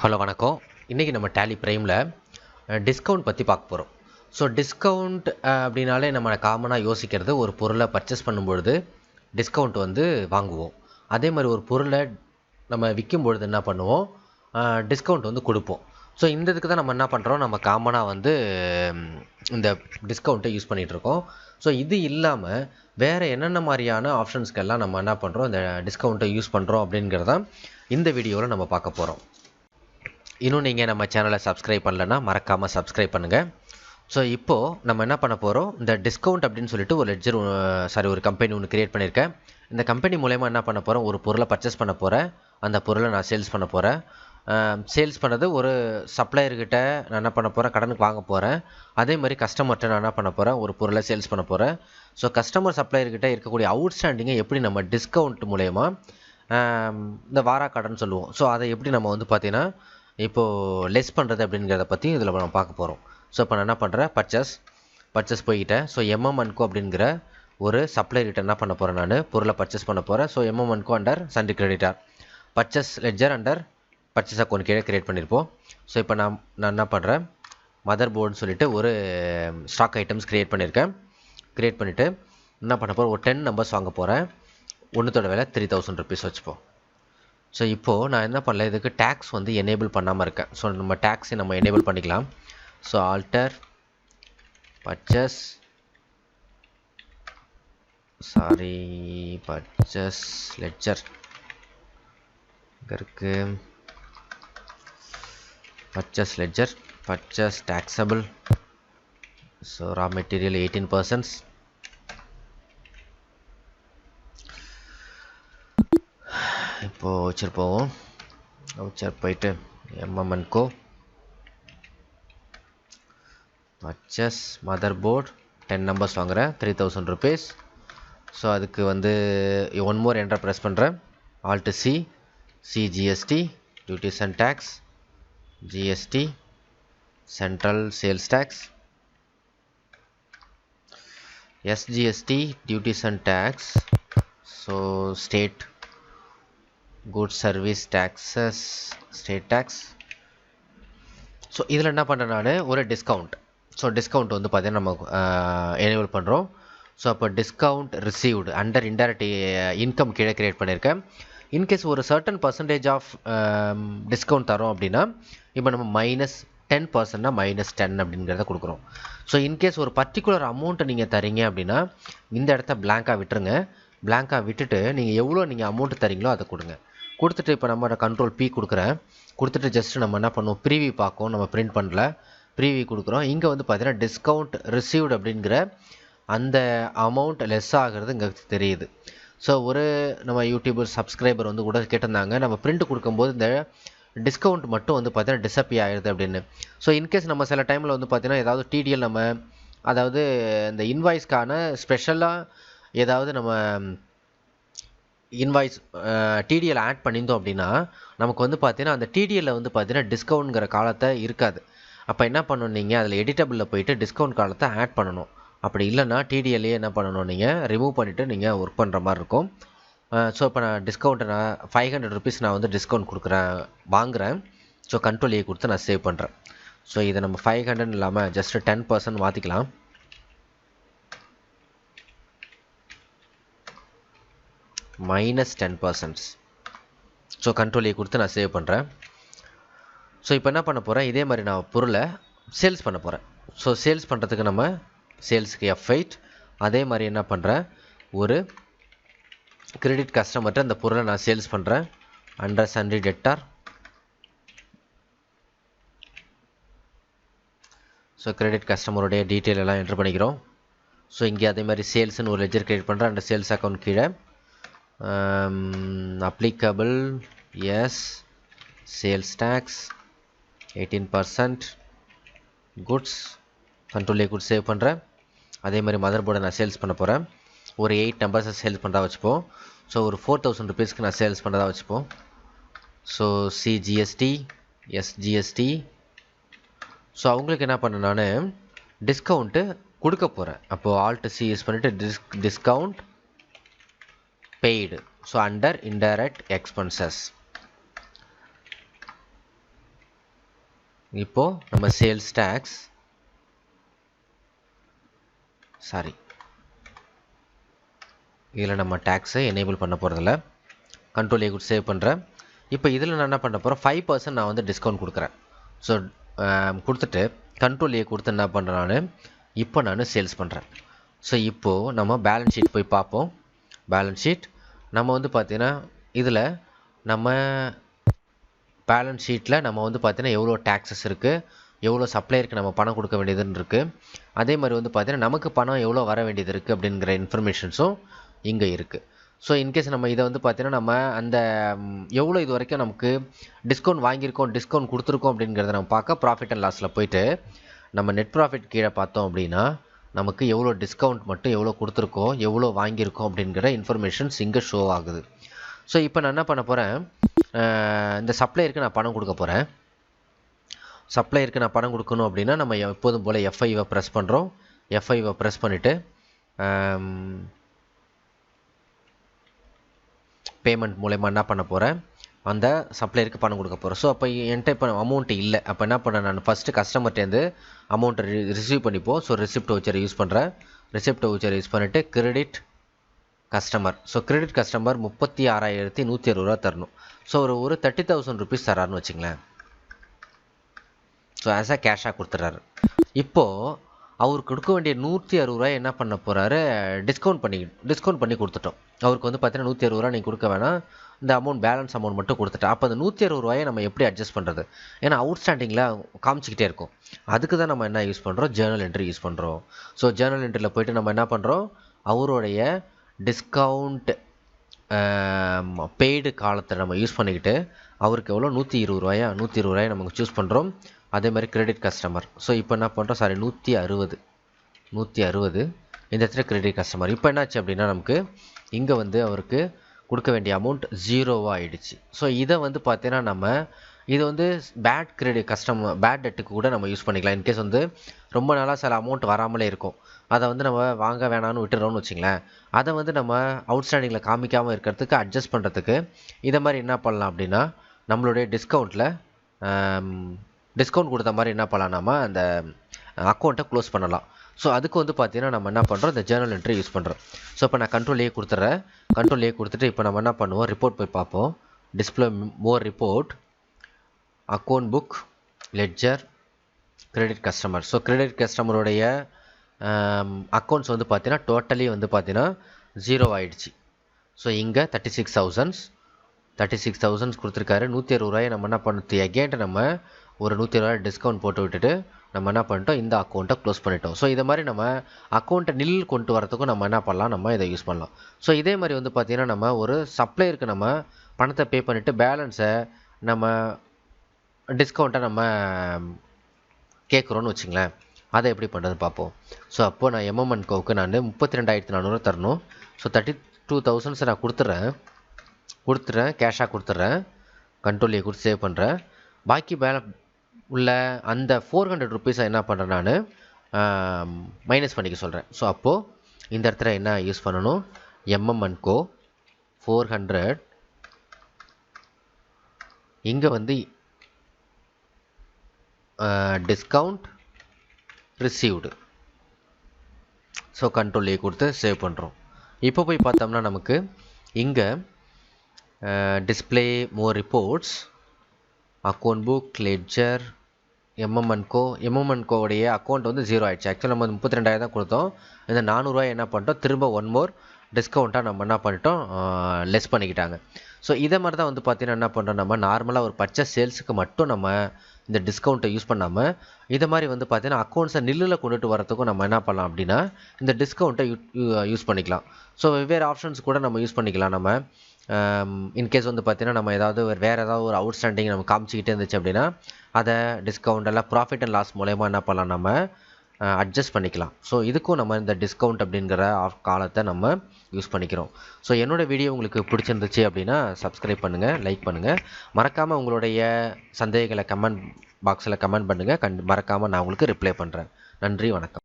Hello வணக்கம். இன்றைக்கி நம்ம டேலி ப்ரைமில் டிஸ்கவுண்ட் பற்றி பார்க்க போகிறோம். ஸோ டிஸ்கவுண்ட் அப்படின்னாலே நம்ம காமனாக யோசிக்கிறது ஒரு பொருளை பர்ச்சேஸ் பண்ணும்பொழுது டிஸ்கவுண்ட் வாங்குவோம். அதே மாதிரி ஒரு பொருளை நம்ம விற்கும் பொழுது என்ன பண்ணுவோம், டிஸ்கவுண்ட் கொடுப்போம். ஸோ இந்த இதுக்கு தான் நம்ம என்ன பண்ணுறோம், நம்ம காமனாக இந்த டிஸ்கவுண்ட்டை யூஸ் பண்ணிகிட்ருக்கோம். ஸோ இது இல்லாமல் வேறு என்னென்ன மாதிரியான ஆப்ஷன்ஸ்க்கெல்லாம் நம்ம என்ன பண்ணுறோம், இந்த டிஸ்கவுண்ட்டை யூஸ் பண்ணுறோம் அப்படிங்கிறதான் இந்த வீடியோவில் நம்ம பார்க்க போகிறோம். இன்னும் நீங்கள் நம்ம சேனலை சப்ஸ்கிரைப் பண்ணலன்னா மறக்காமல் சப்ஸ்கிரைப் பண்ணுங்கள். ஸோ இப்போது நம்ம என்ன பண்ண போகிறோம், இந்த டிஸ்கவுண்ட் அப்படின்னு சொல்லிட்டு ஒரு கம்பெனி ஒன்று க்ரியேட் பண்ணியிருக்கேன். இந்த கம்பெனி மூலயமா என்ன பண்ண போகிறோம், ஒரு பொருளை பர்ச்சேஸ் பண்ண போகிறேன், அந்த பொருளை நான் சேல்ஸ் பண்ண போகிறேன். சேல்ஸ் பண்ணது ஒரு சப்ளையர்கிட்ட நான் என்ன பண்ண போகிறேன், கடனுக்கு வாங்க போகிறேன். அதே மாதிரி கஸ்டமர்கிட்ட நான் என்ன பண்ண போகிறேன், ஒரு பொருளை சேல்ஸ் பண்ண போகிறேன். ஸோ கஸ்டமர் சப்ளையர்கிட்ட இருக்கக்கூடிய அவுட்ஸ்டாண்டிங்கை எப்படி நம்ம டிஸ்கவுண்ட் மூலயமா இந்த வாராக்கடன் சொல்லுவோம், ஸோ அதை எப்படி நம்ம பார்த்தீங்கன்னா இப்போது லெஸ் பண்ணுறது அப்படிங்கிறத பற்றி இதில் நம்ம பார்க்க போகிறோம். ஸோ இப்போ நான் என்ன பண்ணுறேன், பர்ச்சேஸ் போய்கிட்டேன். ஸோ எம்எம்என்கோ அப்படிங்கிற ஒரு சப்ளையர்கிட்ட என்ன பண்ண போகிறேன், நான் பொருளை பர்ச்சேஸ் பண்ண போகிறேன். ஸோ எம்எம்என்கோ under sundry creditor, purchase ledger under purchase account கீழே க்ரியேட் பண்ணியிருப்போம். ஸோ இப்போ நான் என்ன பண்ணுறேன், மதர் போர்டுன்னு சொல்லிட்டு ஒரு ஸ்டாக் ஐட்டம்ஸ் க்ரியேட் பண்ணியிருக்கேன். க்ரியேட் பண்ணிவிட்டு என்ன பண்ண போகிறேன், ஒரு 10 நம்பர்ஸ் வாங்க போகிறேன். ஒன்றுத்தோட விலை 3000 ருபீஸ் வச்சுப்போம். ஸோ இப்போது நான் என்ன பண்ணல, இதுக்கு டேக்ஸ் எனேபிள் பண்ணாமல் இருக்கேன். ஸோ நம்ம டேக்ஸை நம்ம எனேபிள் பண்ணிக்கலாம். ஸோ ஆல்டர் பர்ச்சேஸ் லெட்ஜர் இருக்கு, purchase ledger, purchase taxable. So raw material 18%. இப்போது வச்சர் போவோம். வச்சர் போயிட்டு எம்எம்என்கோ பர்ச்சேஸ் மதர் போர்ட் 10 நம்பர்ஸ் வாங்குகிறேன், 3000 ருபீஸ். ஸோ அதுக்கு ஒன் மோர் என்டர் ப்ரெஸ் பண்ணுறேன். Alt CGST duties and tax, GST central sales tax, SGST duties and tax, so state goods service taxes, state tax. So இதில் என்ன பண்ணுறேன், நான் ஒரு discount. So discount பார்த்தீங்கன்னா நம்ம எனேபிள் பண்ணுறோம். ஸோ அப்போ discount received under indirect income கீழே க்ரியேட் பண்ணியிருக்கேன். இன்கேஸ் ஒரு சர்டன் பர்சன்டேஜ் ஆஃப் டிஸ்கவுண்ட் தரோம் அப்படின்னா, இப்போ நம்ம -10%னா -10 அப்படிங்கிறத கொடுக்குறோம். ஸோ இன்கேஸ் ஒரு பர்டிகுலர் அமௌண்ட்டை நீங்கள் தரீங்க அப்படின்னா இந்த இடத்த பிளாங்காக விட்டுருங்க. பிளாங்காக விட்டுட்டு நீங்கள் எவ்வளோ நீங்கள் அமௌண்ட்டு தரீங்களோ அதை கொடுங்க. கொடுத்துட்டு இப்போ நம்ம கண்ட்ரோல் P கொடுக்குறேன். கொடுத்துட்டு ஜஸ்ட் நம்ம என்ன பண்ணுவோம், ப்ரீவியூ பார்க்கும், நம்ம பிரிண்ட் பண்ணல, ப்ரீவியூ கொடுக்குறோம். இங்கே பார்த்தீங்கன்னா டிஸ்கவுண்ட் ரிசீவ்டு அப்படிங்கிற அந்த அமௌண்ட் லெஸ் ஆகிறது இங்கே தெரியுது. ஸோ ஒரு நம்ம யூடியூபர் சப்ஸ்கிரைபர் கூட கேட்டிருந்தாங்க, நம்ம பிரிண்ட் கொடுக்கும்போது இந்த டிஸ்கவுண்ட் மட்டும் பார்த்தீங்கன்னா டிஸப்பியர் ஆகிடுது அப்படின்னு. ஸோ இன்கேஸ் நம்ம சில டைமில் பார்த்தீங்கன்னா ஏதாவது டிடிஎல் நம்ம அதாவது இந்த இன்வாய்ஸ்க்கான ஸ்பெஷலாக ஏதாவது நம்ம இன்வாய்ஸ் டிடிஎல் ஆட் பண்ணியிருந்தோம் அப்படின்னா நமக்கு பார்த்தீங்கன்னா அந்த டிடிஎல்லில் பார்த்தீங்கன்னா டிஸ்கவுண்ட்ங்கிற காலத்தை இருக்காது. அப்போ என்ன பண்ணணும், நீங்கள் அதில் எடிட்டபிளில் போயிட்டு டிஸ்கவுண்ட் காலத்தை ஆட் பண்ணணும். அப்படி இல்லைன்னா டிடிஎல்லையே என்ன பண்ணணும், நீங்கள் ரிமூவ் பண்ணிவிட்டு நீங்கள் ஒர்க் பண்ணுற மாதிரி இருக்கும். ஸோ இப்போ நான் டிஸ்கவுண்ட்டை 500 ருபீஸ் நான் டிஸ்கவுண்ட் வாங்குகிறேன். ஸோ கண்ட்ரோல் A கொடுத்து நான் சேவ் பண்ணுறேன். ஸோ இதை நம்ம 500 இல்லாமல் ஜஸ்ட் 10% மாற்றிக்கலாம். -10%. ஸோ கண்ட்ரோல் A கொடுத்து நான் சேவ் பண்ணுறேன். ஸோ இப்போ என்ன பண்ண போகிறேன், இதே மாதிரி நான் பொருளை சேல்ஸ் பண்ண போகிறேன். ஸோ சேல்ஸ் பண்ணுறதுக்கு நம்ம சேல்ஸுக்கு F8. அதே மாதிரி என்ன பண்ணுறேன், ஒரு கிரெடிட் கஸ்டமர்கிட்ட அந்த பொருளை நான் சேல்ஸ் பண்ணுறேன் under sundry debtor. So credit கஸ்டமருடைய டீட்டெயில் எல்லாம் என்ட்ரு பண்ணிக்கிறோம். ஸோ இங்கே அதே மாதிரி சேல்ஸ்னு ஒரு லெட்ஜர் கிரியேட் பண்ணுறேன். அண்டர் சேல்ஸ் அக்கௌண்ட் கீழே applicable yes, sales tax 18%, goods control A கொடுத்து சேவ் பண்ணுறேன். அதே மாதிரி மதர் போர்டை நான் சேல்ஸ் பண்ண போகிறேன். ஒரு 8 நம்பர்ஸை சேல்ஸ் பண்ணுறதா வச்சுப்போம். ஸோ ஒரு 4000 ருபீஸ்க்கு நான் சேல்ஸ் பண்ணுறதா வச்சுப்போம். So CGST SGST. ஸோ அவங்களுக்கு என்ன பண்ண, நான் டிஸ்கவுண்ட்டு கொடுக்க போகிறேன். அப்போது ஆல்ட் C யூஸ் பண்ணிவிட்டு discount paid. So under indirect expenses இப்போது நம்ம சேல்ஸ் டேக்ஸ் இதில் நம்ம டேக்ஸை எனேபிள் பண்ண போகிறதில்ல. கண்ட்ரோல் ஏ கொடுத்து சேவ் பண்ணுறேன். இப்போ இதில் நான் என்ன பண்ண போகிறேன், 5% நான் வந்து டிஸ்கவுண்ட் கொடுக்குறேன். ஸோ கொடுத்துட்டு கண்ட்ரோல் ஏ கொடுத்து என்ன பண்ணுறேன், நான் இப்போ நான் சேல்ஸ் பண்ணுறேன். ஸோ இப்போது நம்ம பேலன்ஸ் ஷீட் போய் பார்ப்போம். பேலன்ஸ் ஷீட் நம்ம வந்து பார்த்திங்கன்னா இதில் நம்ம பேலன்ஸ் ஷீட்டில் நம்ம வந்து பார்த்திங்கன்னா எவ்வளோ டேக்ஸஸ் இருக்குது, எவ்வளோ சப்ளையருக்கு நம்ம பணம் கொடுக்க வேண்டியதுன்னு இருக்குது. அதே மாதிரி வந்து பார்த்திங்கன்னா நமக்கு பணம் எவ்வளோ வர வேண்டியது இருக்குது அப்படிங்கிற இன்ஃபர்மேஷன்ஸும் இங்கே இருக்குது. ஸோ இன்கேஸ் நம்ம இதை வந்து பார்த்திங்கன்னா நம்ம அந்த எவ்வளோ இது வரைக்கும் நமக்கு டிஸ்கவுண்ட் வாங்கியிருக்கோம், டிஸ்கவுண்ட் கொடுத்துருக்கோம் அப்படிங்கிறத நம்ம பார்க்க ப்ராஃபிட் அண்ட் லாஸில் போயிட்டு நம்ம நெட் ப்ராஃபிட் கீழே பார்த்தோம் அப்படின்னா நமக்கு எவ்வளோ டிஸ்கவுண்ட் மட்டும் எவ்வளோ கொடுத்துருக்கோம், எவ்வளோ வாங்கியிருக்கோம் அப்படிங்கிற இன்ஃபர்மேஷன்ஸ் இங்கே ஷோ ஆகுது. ஸோ இப்போ நான் என்ன பண்ண போகிறேன், இந்த சப்ளையருக்கு நான் பணம் கொடுக்க போகிறேன். சப்ளையருக்கு நான் பணம் கொடுக்கணும் அப்படின்னா நம்ம எப்போதும் போல் F5 ப்ரெஸ் பண்ணுறோம். F5 ப்ரெஸ் பண்ணிவிட்டு பேமெண்ட் மூலயமா என்ன பண்ண போகிறேன், அந்த சப்ளையருக்கு பணம் கொடுக்க போகிறேன். ஸோ அப்போ என்கிட்ட இப்போ அமௌண்ட்டு இல்லை. அப்போ என்ன பண்ணேன், நான் ஃபஸ்ட்டு கஸ்டமர்ட்டேருந்து அமௌண்ட்டை ரிசீவ் பண்ணிப்போம். ஸோ ரெசிப்ட் வவுச்சரை யூஸ் பண்ணுறேன். ரெசிப்ட் வவுச்சரை யூஸ் பண்ணிவிட்டு credit customer. So credit customer 36,160 ரூபா தரணும். ஸோ ஒரு 30,000 ருபீஸ் தராருன்னு வச்சுங்களேன். ஸோ ஆஸ் கேஷாக கொடுத்துட்றாரு. இப்போது அவருக்கு கொடுக்க வேண்டிய 160 ரூபாய் என்ன பண்ண போகிறாரு, டிஸ்கவுண்ட் பண்ணி கொடுத்துட்டோம். அவருக்கு வந்து பார்த்தீங்கன்னா 160 ரூபா நீங்கள் கொடுக்க வேணாம், இந்த அமௌண்ட் பேலன்ஸ் அமௌண்ட் மட்டும் கொடுத்துட்டேன். அப்போ அந்த 160 ரூபாயை நம்ம எப்படி அட்ஜஸ்ட் பண்ணுறது, ஏன்னா அவுட்ஸ்டாண்டிங்கில் காமிச்சிக்கிட்டே இருக்கும். அதுக்கு தான் நம்ம என்ன யூஸ் பண்ணுறோம், ஜேர்னல் என்ட்ரி யூஸ் பண்ணுறோம். ஸோ ஜேர்னல் என்ட்ரியில் போய்ட்டு நம்ம என்ன பண்ணுறோம், அவருடைய டிஸ்கவுண்ட் பெய்டு காலத்தை நம்ம யூஸ் பண்ணிக்கிட்டு அவருக்கு எவ்வளோ 120 ரூபாயை நமக்கு சூஸ் பண்ணுறோம். அதே மாதிரி கிரெடிட் கஸ்டமர். ஸோ இப்போ என்ன பண்ணுறோம், 160 இந்த இடத்துல கிரெடிட் கஸ்டமர். இப்போ என்னாச்சு அப்படின்னா நமக்கு இங்கே வந்து அவருக்கு கொடுக்க வேண்டிய அமௌண்ட் 0 ஆகிடுச்சு. ஸோ இதை வந்து பார்த்தீங்கன்னா நம்ம இது வந்து பேட் கிரெடிட் பேட் டெட்டுக்கு கூட நம்ம யூஸ் பண்ணிக்கலாம். இன்கேஸ் வந்து ரொம்ப நாளாக சில அமௌண்ட் வராமலே இருக்கும், அதை வந்து நம்ம வாங்க வேணான்னு விட்டுறோம்னு வச்சிங்களேன். அதை வந்து நம்ம அவுட்ஸ்டாண்டிங்கில் காமிக்காமல் இருக்கிறதுக்கு அட்ஜஸ்ட் பண்ணுறதுக்கு இதை மாதிரி என்ன பண்ணலாம் அப்படின்னா நம்மளுடைய டிஸ்கவுண்ட் கொடுத்த மாதிரி என்ன பண்ணலாம், நம்ம அந்த அக்கௌண்ட்டை க்ளோஸ் பண்ணலாம். ஸோ அதுக்கு வந்து பார்த்தீங்கன்னா நம்ம என்ன பண்ணுறோம், இந்த ஜேர்னல் என்ட்ரி யூஸ் பண்ணுறோம். ஸோ இப்போ நான் கண்ட்ரோல் ஏ கொடுத்துட்றேன். கண்ட்ரோல் ஏ கொடுத்துட்டு இப்போ நம்ம என்ன பண்ணுவோம், ரிப்போர்ட் போய் பார்ப்போம். Display more report, account book, ledger, credit customer. So credit கஸ்டமருடைய அக்கௌண்ட்ஸ் வந்து பார்த்தீங்கன்னா டோட்டலி வந்து பார்த்தீங்கன்னா 0 ஆகிடுச்சு. ஸோ இங்கே 36,000 கொடுத்துருக்காரு. 160 ரூபாயை நம்ம என்ன பண்ணுறது, எகெயின் நம்ம ஒரு 120 ரூபாய் டிஸ்கவுண்ட் போட்டு விட்டுட்டு நம்ம என்ன பண்ணிட்டோம், இந்த அக்கௌண்ட்டை க்ளோஸ் பண்ணிட்டோம். ஸோ இதை மாதிரி நம்ம அக்கௌண்ட்டை நில் கொண்டு வரதுக்கும் நம்ம என்ன பண்ணலாம், நம்ம இதை யூஸ் பண்ணலாம். ஸோ இதே மாதிரி வந்து பார்த்திங்கன்னா நம்ம ஒரு சப்ளையருக்கு நம்ம பணத்தை பே பண்ணிவிட்டு பேலன்ஸை நம்ம டிஸ்கவுண்ட்டை நம்ம கேட்குறோன்னு வச்சுங்களேன். அதை எப்படி பண்ணுறது பார்ப்போம். ஸோ அப்போது நான் எம்எம்என்கோவுக்கு நான் 32,400 தரணும். ஸோ 32,000 நான் கொடுத்துட்றேன், கேஷாக கொடுத்துட்றேன். கண்ட்ரோல் ஏ கொடுத்து சேவ் பண்ணுறேன். பாக்கி உள்ள அந்த 400 ருபீஸை என்ன பண்ணுறேன், நான் மைனஸ் பண்ணிக்க சொல்கிறேன். ஸோ அப்போது இந்த இடத்துல என்ன யூஸ் பண்ணணும், எம்எம்என்கோ 400, இங்கே வந்து discount received. So control A கொடுத்து சேவ் பண்ணுறோம். இப்போ போய் பார்த்தோம்னா நமக்கு இங்கே display more reports, account book, ledger, எம்எம்என்கோவுடைய அக்கௌண்ட் வந்து 0 ஆகிடுச்சு. ஆக்சுவலாக நம்ம 32,000 தான் கொடுத்தோம். இந்த 400 ரூபாய் என்ன பண்ணிட்டோம், திரும்ப ஒன் மோர் டிஸ்கவுண்ட்டாக நம்ம என்ன பண்ணிட்டோம், லெஸ் பண்ணிக்கிட்டாங்க. ஸோ இதை மாதிரி தான் வந்து பார்த்தீங்கன்னா என்ன பண்ணுறோம், நம்ம நார்மலாக ஒரு பர்ச்சேஸ் சேல்ஸுக்கு மட்டும் நம்ம இந்த டிஸ்கவுண்ட்டை யூஸ் பண்ணாமல் இதை மாதிரி வந்து பார்த்தீங்கன்னா அக்கௌண்ட்ஸை நில்லில் கொண்டுட்டு வரத்துக்கும் நம்ம என்ன பண்ணலாம் அப்படின்னா இந்த டிஸ்கவுண்ட்டை யூஸ் பண்ணிக்கலாம். ஸோ வெவ்வேறு ஆப்ஷன்ஸ் கூட நம்ம யூஸ் பண்ணிக்கலாம். நம்ம இன்கேஸ் வந்து பார்த்தீங்கன்னா நம்ம வேறு ஏதாவது ஒரு அவுட்ஸ்டாண்டிங் நம்ம காமிச்சிக்கிட்டே இருந்துச்சு அப்படின்னா அதை டிஸ்கவுண்ட் எல்லாம் ப்ராஃபிட் அண்ட் லாஸ் மூலயமா என்ன பண்ணலாம், நம்ம அட்ஜஸ்ட் பண்ணிக்கலாம். ஸோ இதுக்கும் நம்ம இந்த டிஸ்கவுண்ட் அப்படிங்கிற காலத்தை நம்ம யூஸ் பண்ணிக்கிறோம். ஸோ என்னோடய வீடியோ உங்களுக்கு பிடிச்சிருந்துச்சு அப்படின்னா சப்ஸ்கிரைப் பண்ணுங்கள், லைக் பண்ணுங்கள். மறக்காமல் உங்களுடைய சந்தேகங்களை கமெண்ட் பாக்ஸில் கமெண்ட் பண்ணுங்கள். மறக்காமல் நான் உங்களுக்கு ரிப்ளை பண்ணுறேன். நன்றி, வணக்கம்.